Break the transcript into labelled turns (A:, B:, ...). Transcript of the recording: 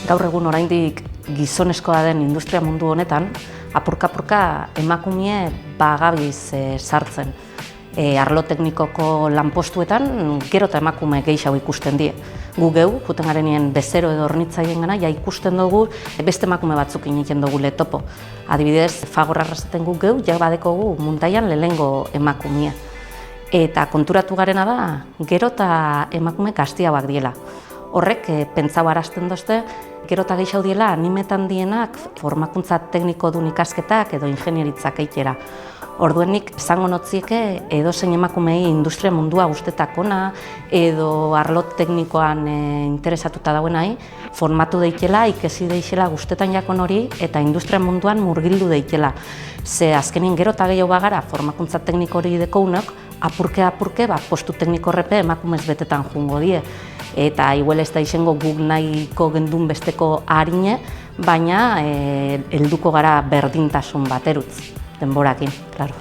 A: Gaur egun oraindik gizoneskoa den industria mundu honetan, apurka-apurka emakumea bagabiz sartzen. Arlo teknikoko lanpostuetan gero eta emakume gehiago ikusten die. Gu geu, juten garenien bezero edo hornitzaien gana, ja ikusten dugu beste emakume batzuk egiten dugu letopo. Adibidez, Fagor Arrasaten gu geu, ja badekogu Muntaian lehenengo emakumea. Eta konturatu garena da, gero eta emakume gaztiagoak diela. Horrek, pentsau arazten dozte, gero eta gehiago diela animetan dienak formakuntza tekniko dun ikasketak edo ingenieritzak eitera. Orduenik, esango notzieke edozein emakumei industria mundua gustetakona edo arlo teknikoan interesatuta dauenai, formatu deitela, ikesi deixela gustetan jakon hori eta industria munduan murgildu deitela. Ze azkenin gero eta gehiago bagara formakuntza tekniko hori dekounok, apurke, postu tekniko horrepe emakumez betetan jungo die. Eta igual ez da izango guk nahiko gendun besteko harine, baina helduko gara berdintasun baterutz, denborakin, klaro.